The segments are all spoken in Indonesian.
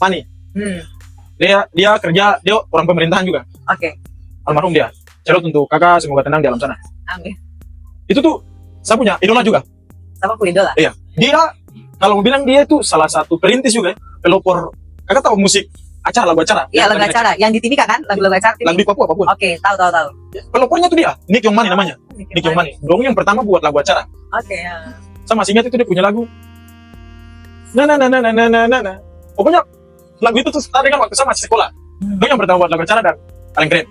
Fani. Dia kerja, dia orang pemerintahan juga. Oke. Almarhum dia. Cerot untuk kakak, semoga tenang di alam sana. Amin. Itu tuh saya punya idola juga. Sama ku idola. Iya. Dia kalau mau bilang dia itu salah satu perintis juga ya. Pelopor. Kakak tahu musik acara, lagu acara? Iya, lagu acara. Yang di TV kan? Lagu-lagu acara TV. Lagu di Papua apapun. Oke, tahu. Pelopornya tuh dia, Nick Yongmani namanya. Nick Yongmani. Dong yang pertama buat lagu acara. Oke, ya. Saya masih ingat itu dia punya lagu. Nah. Pokoknya lagu itu tuh tadi kan waktu saya masih sekolah. Dong yang pertama buat lagu acara dan paling keren.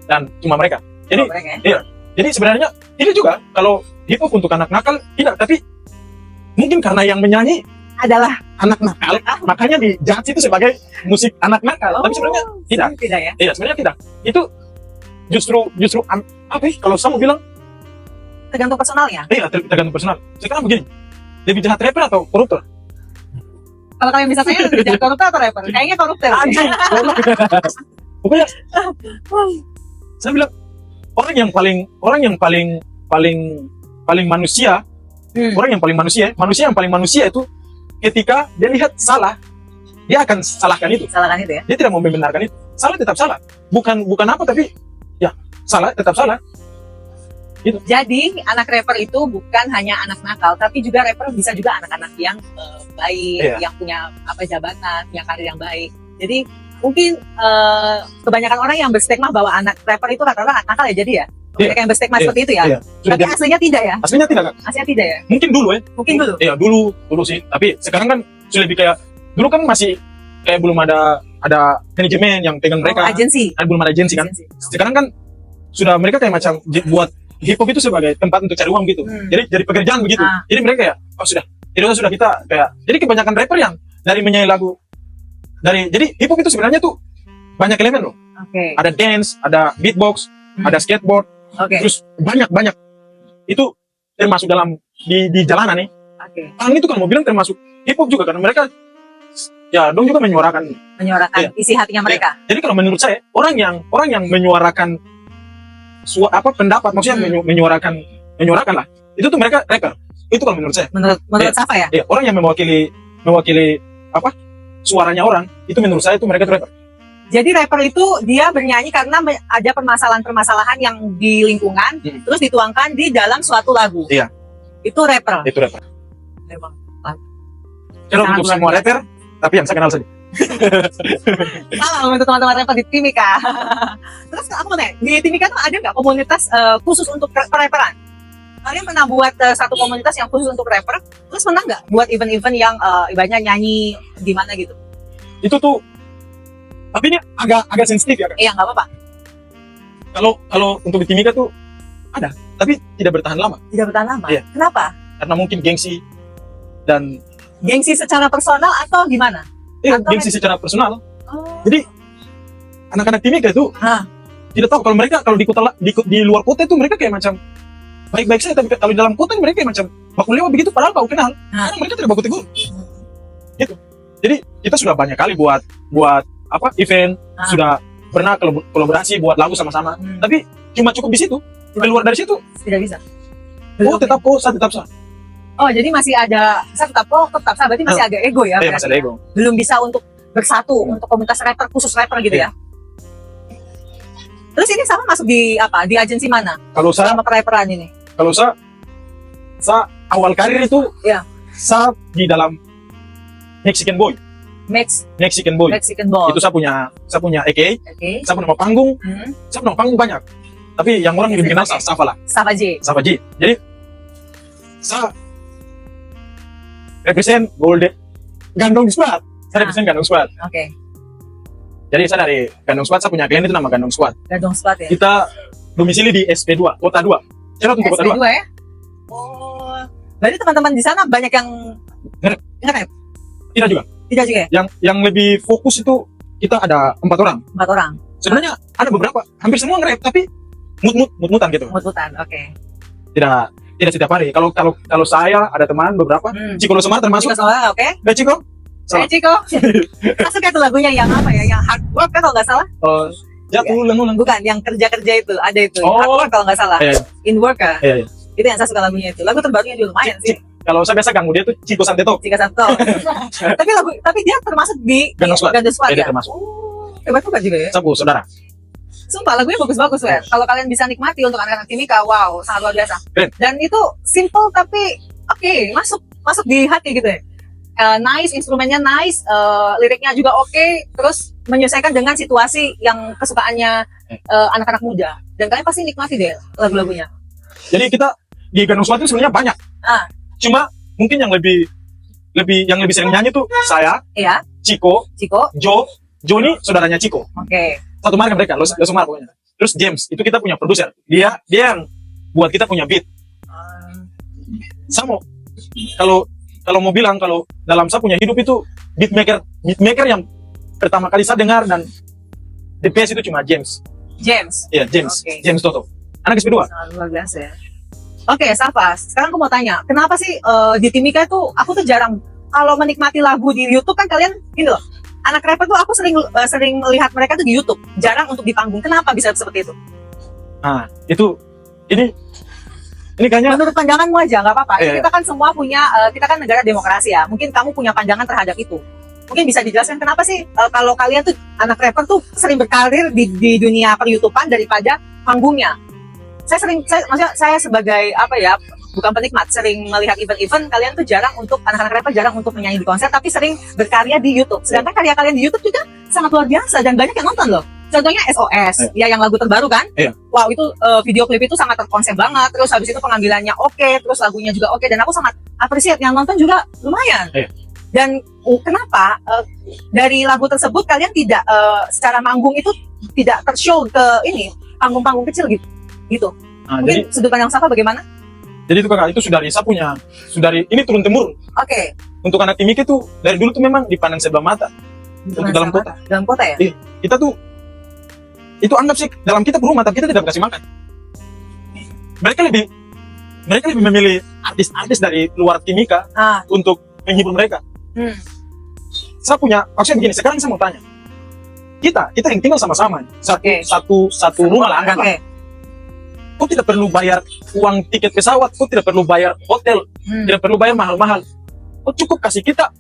Dan cuma mereka. Jadi, mereka, ya? iya. Jadi sebenarnya ini juga kalau hip hop untuk anak nakal tidak, tapi mungkin karena yang menyanyi Adalah anak nakal, makanya dijudge itu sebagai musik anak nakal. Tapi sebenarnya tidak. Tidak ya? Iya, sebenarnya tidak. Itu justru apa ya? Kalau saya mau bilang, Tergantung personalnya. iya tergantung personal. Sekarang begini, lebih jahat rapper atau koruptor? Kalau kalian bisa tanya lebih jahat koruptor atau rapper? Kayaknya koruptor. Anjing. Pokoknya saya bilang orang yang paling manusia, orang yang paling manusia yang paling manusia itu ketika dia lihat salah, dia akan salahkan itu. Salahkan itu ya? Dia tidak mau membenarkan itu. Salah tetap salah. Bukan apa, tapi ya salah tetap salah. Gitu. Jadi anak rapper itu bukan hanya anak nakal, tapi juga rapper bisa juga anak-anak yang baik, Iya. yang punya jabatan, punya karir yang baik. Jadi mungkin kebanyakan orang yang berstigma bahwa anak rapper itu rata-rata anak nakal ya, jadi ya. Banyak yang berstigma seperti itu ya. Iya. Sudah Tapi aslinya tidak ya? aslinya tidak kan? Aslinya tidak ya? Mungkin dulu ya. Mungkin dulu. Iya dulu sih. Tapi sekarang kan sudah lebih kayak dulu kan masih kayak belum ada manajemen yang pegang mereka. Agensi. Belum ada agensi kan. Sekarang kan sudah mereka kayak macam buat hip hop itu sebagai tempat untuk cari uang gitu. Jadi pekerjaan begitu. Jadi mereka ya sudah kita kayak, jadi kebanyakan rapper yang dari menyanyi lagu jadi hip hop itu sebenarnya tuh banyak elemen loh. Oke. Ada dance, ada beatbox, ada skateboard, Oke. terus banyak itu termasuk dalam di jalanan nih. Oke. Itu kan mau bilang termasuk hip hop juga karena mereka ya dong juga menyuarakan iya. Isi hatinya mereka. Jadi kalau menurut saya orang yang menyuarakan pendapat, maksudnya menyuarakan lah, itu tuh mereka rapper. Itu kalau menurut saya. Menurut siapa ya? Iya, orang yang mewakili suaranya orang, itu menurut saya itu mereka rapper. Jadi rapper itu dia bernyanyi karena ada permasalahan-permasalahan yang di lingkungan, terus dituangkan di dalam suatu lagu. Iya. Itu rapper. Itu rapper. Memang. Kalau untuk semua rapper, tapi yang saya kenal saja. Salam untuk teman-teman rapper di Timika. Terus aku mau tanya, di Timika tuh ada nggak komunitas khusus untuk rapperan? Kalian pernah buat satu komunitas yang khusus untuk rapper? Terus pernah nggak buat event-event yang ibaratnya nyanyi di mana gitu? Itu tuh, tapi ini agak sensitif ya kan? Iya, nggak apa-apa. Kalau untuk di Timika tuh ada, tapi tidak bertahan lama. Tidak bertahan lama. Iya. Kenapa? Karena mungkin gengsi dan Gengsi secara personal atau gimana? Atau gengsi secara personal. Oh. Jadi anak-anak Timika itu tidak tahu kalau mereka kalau di luar kota itu mereka kayak macam baik-baik saja, tapi kalau di dalam kota mereka kayak macam baku lewat begitu padahal baku kenal. Karena mereka tidak baku tegur. Gitu. Jadi kita sudah banyak kali buat event, sudah pernah kolaborasi buat lagu sama-sama. Tapi cuma cukup di situ. Keluar dari situ tidak bisa. Saya tetap sah. Oh, jadi masih ada saya tetap sah, berarti masih agak ego ya? Iya, masih ada ego. Belum bisa untuk bersatu untuk komunitas rapper khusus rapper gitu ya? Terus ini sama masuk di di agensi mana? Kalau saya sama perapperan ini? Kalau saya awal karir itu saya di dalam Mexican Boy. Mexican Boy. Itu saya punya AKA. Saya punya nama panggung. Saya punya nama panggung banyak. Tapi yang orang lebih kenal Safa lah. Safa J. Jadi saya represent Gandong Squad. Saya represent Gandong Squad. Oke. Jadi saya dari Gandong Squad, saya punya klien itu nama Gandong Squad. Gandong Squad ya. Kita domisili di SP2, Kota 2. Cerot untuk Kota 2. SP2 ya? Oh. Berarti teman-teman di sana banyak yang nge-rap? Tidak juga. Tidak juga ya? Yang lebih fokus itu kita ada 4 orang. 4 orang. Sebenarnya ada beberapa, hampir semua nge-rap tapi mut-mutan gitu. Mut-mutan, oke. Tidak setiap hari. Kalau saya ada teman beberapa, Ciko Semar termasuk. Ciko Semar, oke. Ciko, Salah. Ciko. Masuk itu lagunya yang apa ya? Yang hard work kan kalau nggak salah? Jatuh ulang-ulang. Bukan, yang kerja-kerja itu ada itu. Oh. Hard work kalau nggak salah. Iya. In work kan? Iya. Itu yang saya suka lagunya itu. Lagu terbarunya juga lumayan sih. Kalau saya biasa ganggu dia tuh Chico Santeto. Jika satu. tapi dia termasuk di Gandeng Squad. Gandeng Squad Dia ya. termasuk. Hebat juga ya. Sabu, saudara. Sumpah lagunya bagus-bagus ya. Kalau kalian bisa nikmati untuk anak-anak Timika, wow, sangat luar biasa. Keren. Dan itu simple tapi oke, masuk di hati gitu ya. Nice, instrumennya nice, liriknya juga oke, terus menyesuaikan dengan situasi yang kesukaannya anak-anak muda. Dan kalian pasti nikmati deh lagu-lagunya. Jadi kita di Gandeng Squad itu sebenarnya banyak. Ah, Cuma mungkin yang lebih sering nyanyi tuh saya, iya, Chico, Ciko, Jo ini saudaranya Chico. oke. Satu marga mereka, Los Mar pokoknya. Terus James, itu kita punya produser. Dia yang buat kita punya beat. Sama kalau mau bilang kalau dalam saya punya hidup itu beatmaker yang pertama kali saya dengar dan the best itu cuma James. James. Iya, James. Oke. James Toto. Anak SP2. Sangat luar biasa ya. Oke, Safa. Sekarang aku mau tanya, kenapa sih di Timika itu aku tuh jarang kalau menikmati lagu di YouTube kan kalian gini loh. Anak rapper tuh aku sering melihat mereka tuh di YouTube, jarang untuk di panggung. Kenapa bisa seperti itu? Nah, itu ini kayaknya Menurut pandanganmu aja, nggak apa-apa. Iya. Kita kan semua punya, kita kan negara demokrasi ya. Mungkin kamu punya pandangan terhadap itu. Mungkin bisa dijelaskan kenapa sih kalau kalian tuh anak rapper tuh sering berkarir di dunia per-YouTubean daripada panggungnya? Maksudnya saya sebagai apa ya, bukan penikmat, sering melihat event-event kalian tuh jarang untuk anak-anak rapper jarang untuk menyanyi di konser, tapi sering berkarya di YouTube. Sedangkan karya kalian di YouTube juga sangat luar biasa dan banyak yang nonton loh. Contohnya SOS, ya yang lagu terbaru kan? Iya. Wow, itu video klip itu sangat terkonsep banget. Terus habis itu pengambilannya oke, terus lagunya juga oke, dan aku sangat appreciate yang nonton juga lumayan. Iya. Dan kenapa dari lagu tersebut kalian tidak secara manggung itu tidak tershow ke ini panggung-panggung kecil gitu? nah, Mungkin sudut pandang Safa bagaimana? jadi itu kakak itu ini turun temurun. Oke. Untuk anak Timika itu dari dulu tuh memang dipandang sebelah mata. Untuk dalam kota. Dalam kota ya? Iya. Kita tuh itu anggap sih dalam kita berumah tapi kita tidak kasih makan. Mereka lebih memilih artis-artis dari luar Timika untuk menghibur mereka. Saya punya maksudnya begini, sekarang saya mau tanya. Kita yang tinggal sama-sama satu rumah lah anggaplah. Oke. Kau tidak perlu bayar uang tiket pesawat, kau tidak perlu bayar hotel, tidak perlu bayar mahal-mahal. Kau cukup kasih kita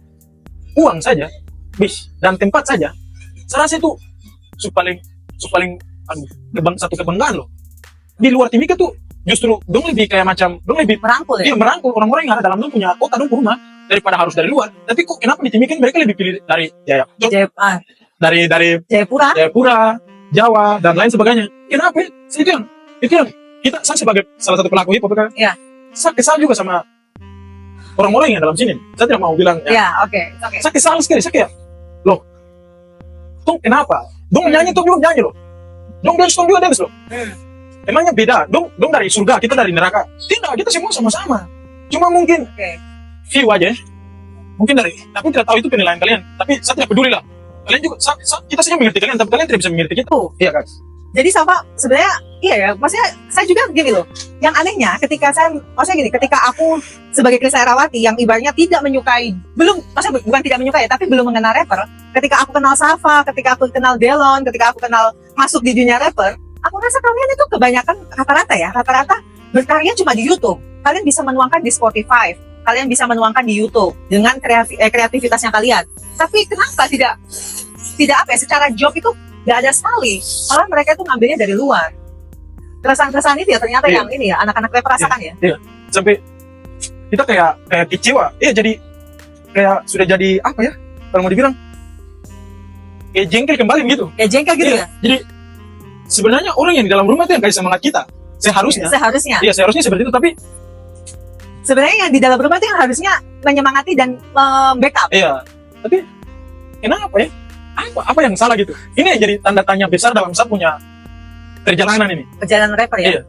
uang saja, bis dan tempat saja. Saya rasa itu paling satu kebanggaan loh. Di luar Timika tuh justru dong lebih kayak macam dong lebih Merangkul ya? Iya, merangkul orang-orang yang ada dalam dong punya kota dong rumah daripada harus dari luar. Tapi kok kenapa di Timika mereka lebih pilih dari dari Jayapura. Jawa dan lain sebagainya. Kenapa? Itu yang saya sebagai salah satu pelaku hip hop kan. Iya. Saya kesal juga sama orang-orang yang dalam sini. Saya tidak mau bilang Iya, oke. Saya kesal sekali, saya kayak loh. Dong kenapa? Dong nyanyi tuh belum nyanyi loh. Dong dance juga dance loh. Emangnya beda? Dong dari surga, kita dari neraka. Tidak, kita semua sama-sama. Cuma mungkin view aja. Mungkin tapi tidak tahu itu penilaian kalian. Tapi saya tidak peduli lah. Kalian juga, kita saja mengerti kalian, tapi kalian tidak bisa mengerti kita. Iya kan? Jadi Safa sebenarnya iya ya, maksudnya saya juga gini loh. Yang anehnya ketika aku sebagai Krisa Herawati yang ibaratnya tidak menyukai, bukan tidak menyukai, tapi belum mengenal rapper. Ketika aku kenal Safa, ketika aku kenal Delon, ketika aku kenal masuk di dunia rapper, aku rasa kalian itu kebanyakan rata-rata berkarya cuma di YouTube. Kalian bisa menuangkan di Spotify, kalian bisa menuangkan di YouTube dengan kreativitasnya kalian. Tapi kenapa tidak secara job itu nggak ada sekali, malah mereka itu ngambilnya dari luar. Keresahan-keresahan itu ya ternyata yang ini ya anak-anak rapper rasakan ya. Iya. Sampai kita kayak kecewa. Iya, jadi kayak sudah jadi apa ya? Kalau mau dibilang kayak jengkel kembali gitu. Kayak jengkel gitu ya. Jadi sebenarnya orang yang di dalam rumah itu yang kasih semangat kita. Seharusnya. Iya, seharusnya seperti itu, tapi sebenarnya yang di dalam rumah itu yang harusnya menyemangati dan backup. Iya. Tapi kenapa ya? Apa yang salah gitu? Ini yang jadi tanda tanya besar dalam saya punya perjalanan ini. Perjalanan rapper ya? Iya.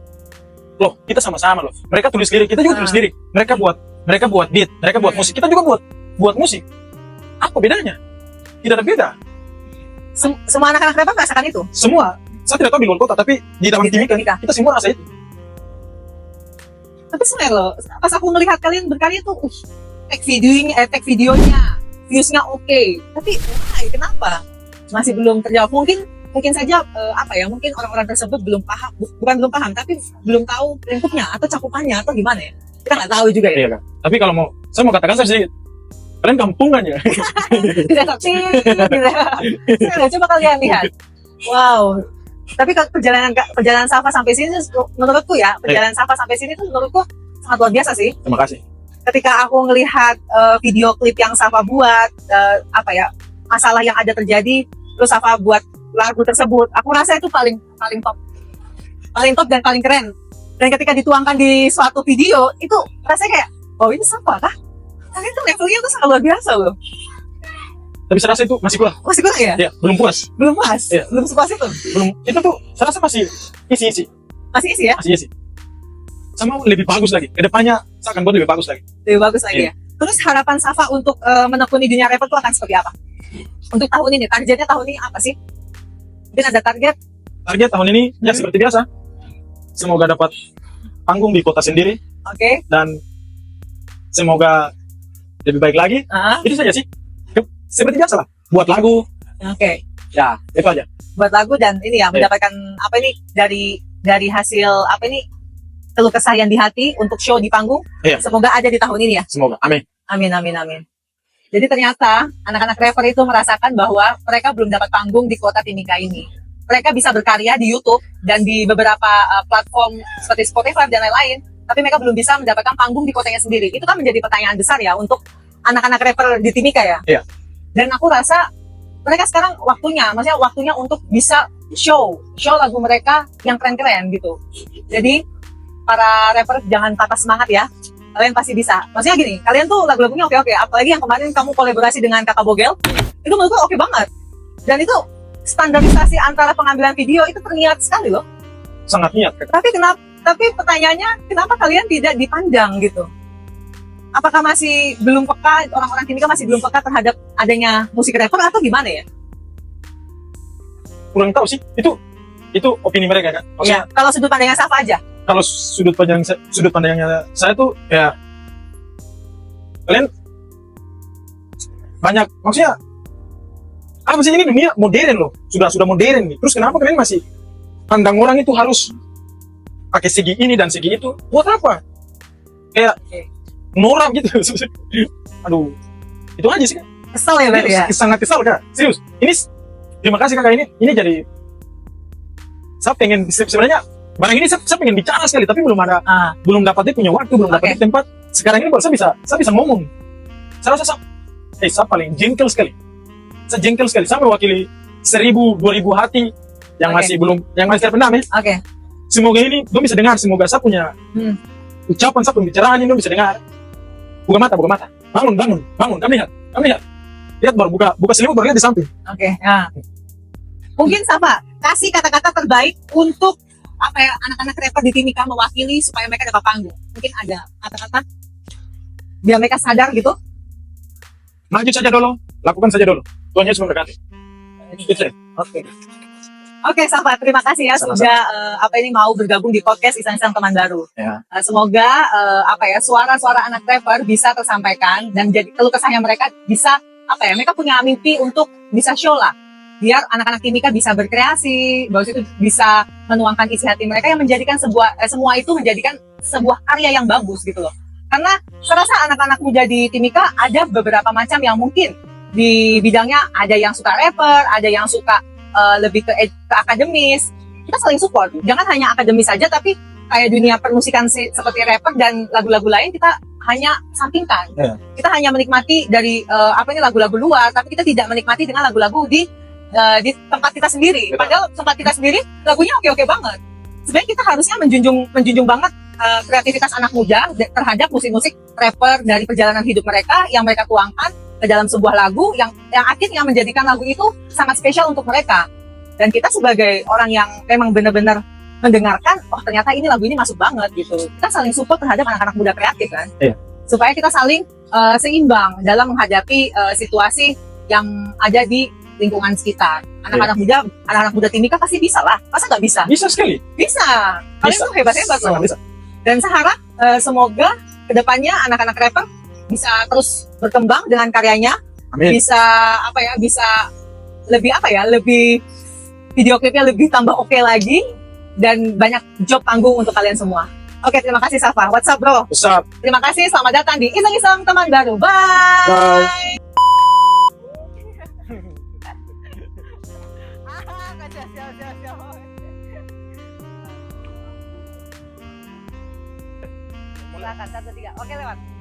Loh, kita sama-sama loh. Mereka tulis lirik, kita juga tulis lirik. Mereka buat beat, mereka buat musik, kita juga buat musik. Apa bedanya? Tidak ada beda. Semua anak-anak rapper merasakan itu? Semua. Saya tidak tahu di luar kota, tapi di dalam Timika kita semua rasa itu. Tapi sebenarnya loh, pas aku melihat kalian berkarya tuh, tag videonya, views-nya oke. Tapi why? Kenapa? Masih belum terjawab. Mungkin saja mungkin orang-orang tersebut belum paham, bukan belum paham, tapi belum tahu lingkupnya atau cakupannya atau gimana ya. Kita nggak tahu juga ya. Iya kan. Tapi kalau saya mau katakan sedikit, kalian kampungan ya. Tidak seksi. Coba kalian lihat. Wow. Tapi kalau perjalanan Safa sampai sini, menurutku ya, perjalanan Safa sampai sini tuh menurutku sangat luar biasa sih. Terima kasih. Ketika aku ngelihat video klip yang Safa buat, masalah yang ada terjadi, terus Safa buat lagu tersebut, aku rasa itu paling top dan paling keren. Dan ketika dituangkan di suatu video, itu rasanya kayak, oh ini Safa kah? Tapi itu levelnya tuh sangat luar biasa loh. Tapi saya rasa itu masih kurang. Masih kurang ya? Ya, belum puas. Belum puas? Ya. Belum sepuas itu? Belum. Itu tuh saya rasa masih isi-isi. Masih isi ya? Masih isi. Sama lebih bagus lagi. Kedepannya saya akan buat lebih bagus lagi. Lebih bagus lagi ya? Terus harapan Safa untuk menekuni dunia rapper itu akan seperti apa? Untuk tahun ini, targetnya tahun ini apa sih? Mungkin ada target? Target tahun ini ya seperti biasa. Semoga dapat panggung di kota sendiri. Oke. Dan semoga lebih baik lagi. Itu saja sih. Seperti biasa lah. Buat lagu. Oke. Ya, itu aja. Buat lagu dan ini ya, mendapatkan dari hasil keluh kesah yang di hati untuk show di panggung. Semoga ada di tahun ini ya. Semoga. Amin. Amin. Jadi ternyata anak-anak rapper itu merasakan bahwa mereka belum dapat panggung di kota Timika ini. Mereka bisa berkarya di YouTube dan di beberapa platform seperti Spotify dan lain-lain, tapi mereka belum bisa mendapatkan panggung di kotanya sendiri. Itu kan menjadi pertanyaan besar ya untuk anak-anak rapper di Timika ya. Iya. Dan aku rasa mereka sekarang waktunya untuk bisa show lagu mereka yang keren-keren gitu. Jadi para rapper jangan patah semangat ya. Kalian pasti bisa. Maksudnya gini, kalian tuh lagu-lagunya oke-oke. Apalagi yang kemarin kamu kolaborasi dengan Kakak Bogel, itu menurutku oke banget. Dan itu standarisasi antara pengambilan video itu terniat sekali loh. Sangat niat. Tapi pertanyaannya, kenapa kalian tidak dipandang gitu? Apakah masih belum peka, orang-orang Timika masih belum peka terhadap adanya musik rapper atau gimana ya? Kurang tahu sih. Itu opini mereka kan. Maksudnya, kalau sudut pandangnya Safa aja. Kalau sudut pandangnya saya tuh ya kalian banyak, maksudnya apa sih, ini dunia modern loh, sudah modern nih. Terus kenapa kalian masih pandang orang itu harus pakai segi ini dan segi itu? Buat apa? Kayak norak gitu. Aduh, itu aja sih. Kesel ya berarti ya? Sangat kesal kak, serius. Ini terima kasih kakak, ini jadi saya pengen sebenarnya barang ini saya pengen bicara sekali, tapi belum dapat dia punya waktu, belum dapat tempat. Sekarang ini baru saya bisa ngomong. Saya rasa saya paling jengkel sekali. Saya jengkel sekali. Saya mewakili 1.000-2.000 hati yang masih terpendam ya. Semoga ini dong bisa dengar. Semoga saya punya ucapan, saya pembicaraan ini dong bisa dengar. Buka mata. Bangun. Kami lihat. Lihat baru buka selimut, baru lihat di samping. Mungkin Safa kasih kata-kata terbaik untuk anak-anak rapper di Timika mewakili supaya mereka dapat panggung. Mungkin ada kata-kata biar mereka sadar gitu. Maju saja dulu, lakukan saja dulu. Tuhan Yesus memberkati. Oke, Safa, terima kasih ya sudah mau bergabung di podcast Iseng-Iseng Teman Baru. Semoga suara-suara anak rapper bisa tersampaikan dan jadi keluh kesahnya mereka bisa mereka punya mimpi untuk bisa show lah. Biar anak-anak Timika bisa berkreasi, bahwa itu bisa menuangkan isi hati mereka yang menjadikan semua itu menjadikan sebuah karya yang bagus gitu loh. Karena saya rasa anak-anak muda di Timika ada beberapa macam yang mungkin di bidangnya, ada yang suka rapper, ada yang suka lebih ke akademis. Kita saling support, jangan hanya akademis saja, tapi kayak dunia permusikan seperti rapper dan lagu-lagu lain kita hanya sampingkan. Kita hanya menikmati dari lagu-lagu luar, tapi kita tidak menikmati dengan lagu-lagu di tempat kita sendiri. Padahal tempat kita sendiri lagunya oke-oke banget. Sebenarnya kita harusnya menjunjung banget kreativitas anak muda terhadap musik-musik rapper dari perjalanan hidup mereka yang mereka tuangkan ke dalam sebuah lagu yang akhirnya menjadikan lagu itu sangat spesial untuk mereka. Dan kita sebagai orang yang memang benar-benar mendengarkan, ternyata ini lagu ini masuk banget gitu. Kita saling support terhadap anak-anak muda kreatif kan. Supaya kita saling seimbang dalam menghadapi situasi yang ada di lingkungan sekitar. Anak-anak muda Timika pasti bisa lah. Masa nggak bisa? Bisa sekali. Bisa. Kalian tuh hebat-hebat loh. Dan saya harap semoga kedepannya anak-anak rapper bisa terus berkembang dengan karyanya. Amin. bisa apa ya, bisa lebih apa ya, lebih video klipnya lebih tambah oke lagi dan banyak job panggung untuk kalian semua. Oke, terima kasih Safa. What's up, bro? What's up? Terima kasih, selamat datang di Iseng-iseng Teman Baru. Bye. Bye. Silakan 1, 3. Oke, lewat.